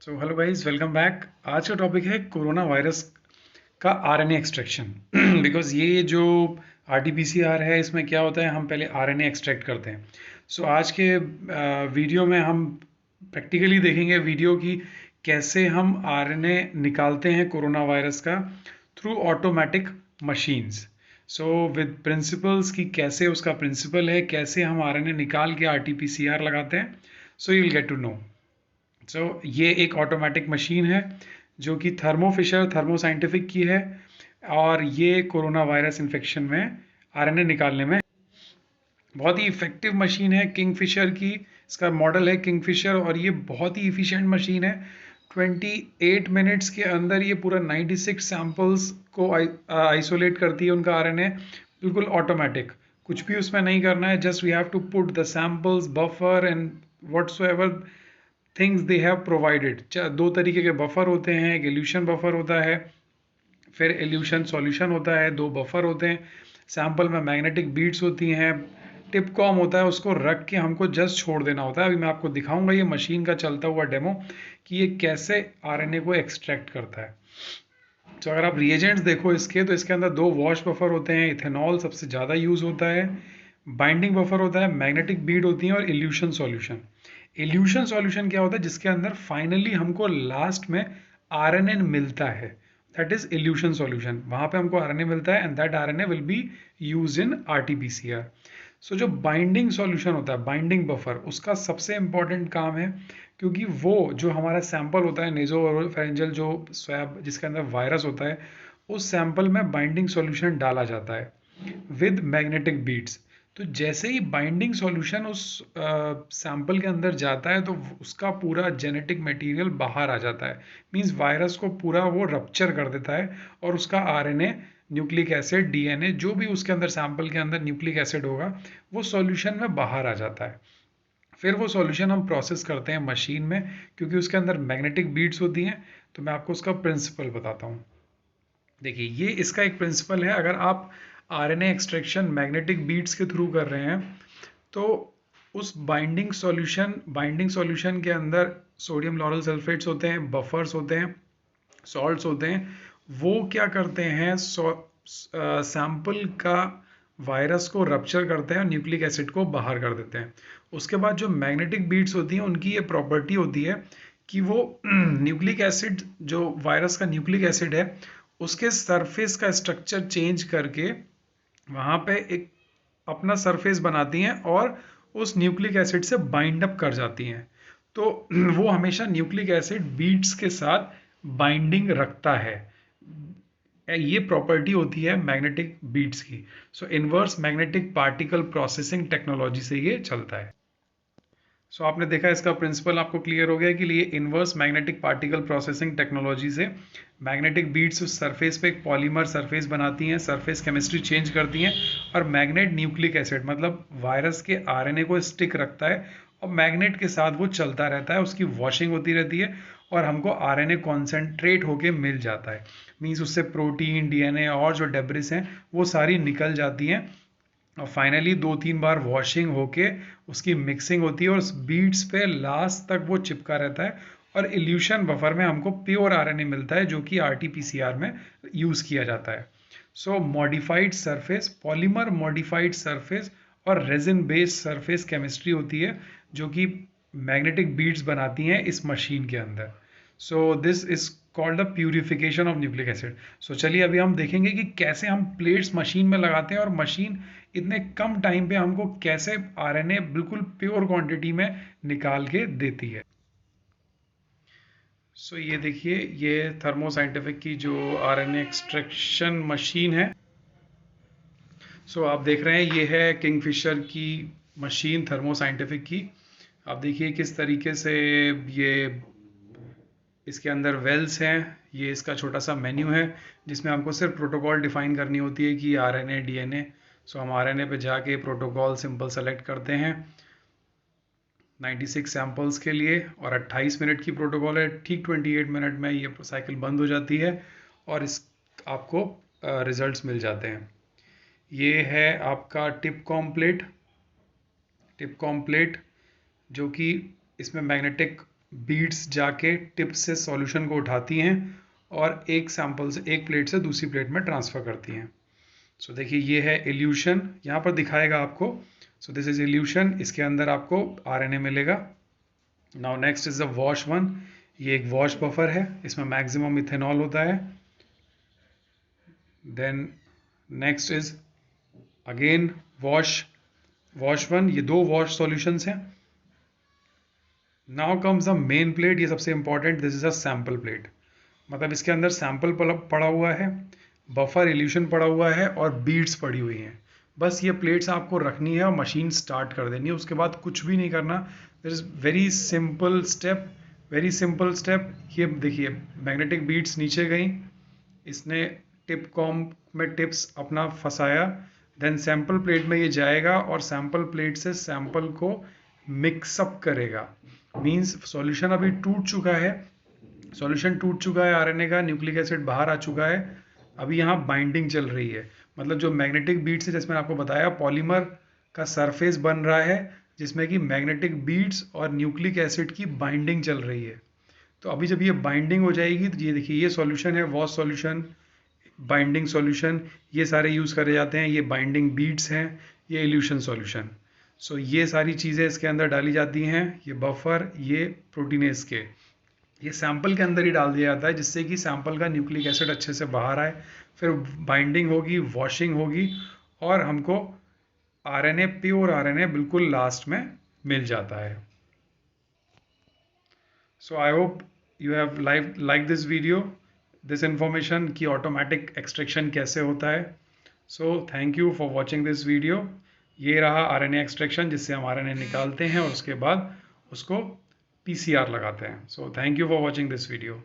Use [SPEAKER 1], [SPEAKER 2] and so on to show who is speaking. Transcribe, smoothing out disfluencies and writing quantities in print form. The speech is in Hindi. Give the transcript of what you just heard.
[SPEAKER 1] So hello guys, welcome back. आज का टॉपिक है कोरोना वायरस का आरएनए एक्सट्रैक्शन। बिकॉज ये जो आरटीपीसीआर है, इसमें क्या होता है, हम पहले आरएनए एक्सट्रैक्ट करते हैं। सो आज के वीडियो में हम प्रैक्टिकली देखेंगे वीडियो की कैसे हम आरएनए निकालते हैं कोरोना वायरस का through automatic machines. So with principles की कैसे उसका प्रिंसिपल है, कैसे हम आरएनए निकाल के आरटीपीसीआर लगाते हैं। So you will get to know. ये एक ऑटोमेटिक मशीन है जो कि थर्मो साइंटिफिक की है, और ये कोरोना वायरस इन्फेक्शन में आरएनए निकालने में बहुत ही इफेक्टिव मशीन है। किंगफिशर की इसका मॉडल है किंगफिशर, और ये बहुत ही इफ़िशिएंट मशीन है। 28 मिनट्स के अंदर ये पूरा 96 सैंपल्स को आइसोलेट करती है, उनका आरएनए बिल्कुल ऑटोमेटिक। कुछ भी उसमें नहीं करना है, just we have to put the samples, buffer and whatsoever things they have provided. दो तरीके के बफर होते हैं, एक एल्यूशन बफर होता है, फिर एल्यूशन सॉल्यूशन होता है। दो बफर होते हैं, सैंपल में मैग्नेटिक बीड्स होती हैं, टिप कॉम होता है, उसको रख के हमको जस्ट छोड़ देना होता है। अभी मैं आपको दिखाऊंगा ये मशीन का चलता हुआ डेमो कि ये कैसे आरएनए को एक्सट्रैक्ट करता है। तो अगर आप रिएजेंट्स देखो इसके, तो इसके अंदर दो वॉश बफर होते हैं, इथेनॉल सबसे ज़्यादा यूज़ होता है, बाइंडिंग बफर होता है, मैग्नेटिक बीड होती है, और इल्यूशन सॉल्यूशन। इल्यूशन सॉल्यूशन क्या होता है, जिसके अंदर फाइनली हमको लास्ट में आरएनए मिलता है, दैट इज इल्यूशन सॉल्यूशन। वहाँ पे हमको आरएनए मिलता है, and that RNA will be use in RTPCR. So जो बाइंडिंग सॉल्यूशन होता है, बाइंडिंग बफर, उसका सबसे इंपॉर्टेंट काम है, क्योंकि वो जो हमारा सैंपल होता है नेजोफेरेंजियल जो स्वैब जिसके अंदर वायरस होता है, उस सैंपल में बाइंडिंग सॉल्यूशन डाला जाता है विद मैग्नेटिक बीड्स। तो जैसे ही बाइंडिंग सॉल्यूशन उस सैंपल के अंदर जाता है, तो उसका पूरा जेनेटिक मटेरियल बाहर आ जाता है। मींस वायरस को पूरा वो रप्चर कर देता है, और उसका आरएनए, न्यूक्लिक एसिड, डीएनए, जो भी उसके अंदर सैंपल के अंदर न्यूक्लिक एसिड होगा, वो सॉल्यूशन में बाहर आ जाता है। फिर वो सॉल्यूशन हम प्रोसेस करते हैं मशीन में, क्योंकि उसके अंदर मैग्नेटिक बीड्स होती हैं। तो मैं आपको उसका प्रिंसिपल बताता हूँ। देखिए, ये इसका एक प्रिंसिपल है। अगर आप आरएनए एक्सट्रैक्शन मैग्नेटिक बीड्स के थ्रू कर रहे हैं, तो उस बाइंडिंग सॉल्यूशन के अंदर सोडियम लॉरल सल्फेट्स होते हैं, बफर्स होते हैं, सॉल्ट्स होते हैं। वो क्या करते हैं, सैंपल का वायरस को रप्चर करते हैं और न्यूक्लिक एसिड को बाहर कर देते हैं। उसके बाद जो मैग्नेटिक बीड्स होती हैं, उनकी ये प्रॉपर्टी होती है कि वो न्यूक्लिक एसिड, जो वायरस का न्यूक्लिक एसिड है, उसके सरफेस का स्ट्रक्चर चेंज करके वहाँ पे एक अपना सरफेस बनाती हैं, और उस न्यूक्लिक एसिड से बाइंड अप कर जाती हैं। तो वो हमेशा न्यूक्लिक एसिड बीड्स के साथ बाइंडिंग रखता है। ये प्रॉपर्टी होती है मैग्नेटिक बीड्स की। सो inverse magnetic particle processing technology से ये चलता है। सो आपने देखा, इसका प्रिंसिपल आपको क्लियर हो गया कि ये inverse magnetic particle processing technology से मैग्नेटिक बीड्स उस सरफेस पे एक पॉलीमर सरफेस बनाती हैं, सरफेस केमिस्ट्री चेंज करती हैं, और मैग्नेट न्यूक्लिक एसिड मतलब वायरस के आरएनए को स्टिक रखता है, और मैग्नेट के साथ वो चलता रहता है, उसकी वॉशिंग होती रहती है, और हमको आरएनए कॉन्सेंट्रेट होके मिल जाता है। मीन्स उससे प्रोटीन, डीएनए और जो डेब्रिस हैं वो सारी निकल जाती हैं, और फाइनली 2-3 बार वॉशिंग होके उसकी मिक्सिंग होती है, और उस बीड्स पे लास्ट तक वो चिपका रहता है, और इल्यूशन बफर में हमको प्योर आरएनए मिलता है, जो कि आरटीपीसीआर में यूज़ किया जाता है। So modified surface, polymer modified surface और रेजिन बेस्ड सरफेस केमिस्ट्री होती है, जो कि मैग्नेटिक बीड्स बनाती हैं इस मशीन के अंदर। So this is called the purification of nucleic acid. So चलिए अभी हम देखेंगे कि कैसे हम प्लेट्स मशीन में लगाते हैं, और मशीन इतने कम टाइम पे हमको कैसे आरएनए बिल्कुल प्योर क्वांटिटी में निकाल के देती है। सो ये देखिए, ये थर्मो साइंटिफिक की जो आरएनए एक्सट्रैक्शन मशीन है। सो आप देख रहे हैं, ये है किंगफिशर की मशीन थर्मो साइंटिफिक की। आप देखिए किस तरीके से ये इसके अंदर वेल्स हैं। ये इसका छोटा सा मेन्यू है, जिसमें हमको सिर्फ प्रोटोकॉल डिफाइन करनी होती है कि आरएनए, डीएनए। सो हम आरएनए पे जाके प्रोटोकॉल सिंपल सेलेक्ट करते हैं 96 सैंपल्स के लिए, और 28 मिनट की प्रोटोकॉल है। ठीक 28 मिनट में ये साइकिल बंद हो जाती है, और इस आपको रिजल्ट्स मिल जाते हैं। ये है आपका टिप कॉम प्लेट, जो कि इसमें मैग्नेटिक बीड्स जाके टिप से सॉल्यूशन को उठाती हैं और एक सैंपल से, एक प्लेट से दूसरी प्लेट में ट्रांसफ़र करती हैं। सो देखिए ये है इल्यूशन, यहाँ पर दिखाएगा आपको। सो दिस इज इल्यूशन, इसके अंदर आपको आरएनए मिलेगा। Now next is the wash one. ये एक वॉश बफर है, इसमें मैक्सिमम इथेनॉल होता है। Then next is again wash one, ये दो वॉश सॉल्यूशंस हैं। Now comes the main plate, ये सबसे important, this is a sample plate. मतलब इसके अंदर सैंपल पड़ा हुआ है, बफर इल्यूशन पड़ा हुआ है और बीड्स पड़ी हुई हैं। बस ये प्लेट्स आपको रखनी है और मशीन स्टार्ट कर देनी है, उसके बाद कुछ भी नहीं करना। This is very simple step, very simple step. ये देखिए मैग्नेटिक बीड्स नीचे गई, इसने टिप कॉम में टिप्स अपना फंसाया, देन सैंपल प्लेट में ये जाएगा और सैंपल प्लेट से सैंपल को मिक्सअप करेगा। मीन्स सॉल्यूशन अभी टूट चुका है, सॉल्यूशन टूट चुका है आरएनए का, न्यूक्लिक एसिड बाहर आ चुका है। अभी यहाँ बाइंडिंग चल रही है, मतलब जो मैग्नेटिक बीड्स है, जैसे मैंने आपको बताया पॉलीमर का सरफेस बन रहा है जिसमें कि मैग्नेटिक बीड्स और न्यूक्लिक एसिड की बाइंडिंग चल रही है। तो अभी जब ये बाइंडिंग हो जाएगी तो ये देखिए ये सॉल्यूशन है, वॉश सॉल्यूशन, बाइंडिंग सॉल्यूशन, ये सारे यूज़ करे जाते हैं। ये बाइंडिंग बीड्स हैं, ये इल्यूशन सॉल्यूशन। सो ये सारी चीज़ें इसके अंदर डाली जाती हैं, ये बफर, ये प्रोटीनेज के, ये सैंपल के अंदर ही डाल दिया जाता है जिससे कि सैंपल का न्यूक्लिक एसिड अच्छे से बाहर आए। फिर बाइंडिंग होगी, वॉशिंग होगी और हमको आरएनए, प्योर आरएनए बिल्कुल लास्ट में मिल जाता है। So I hope you have like this video, this information कि ऑटोमेटिक एक्सट्रैक्शन कैसे होता है। So thank you for watching this video. ये रहा आरएनए एक्सट्रैक्शन, जिससे हम आरएनए निकालते हैं और उसके बाद उसको पीसीआर लगाते हैं। सो thank you for watching this video.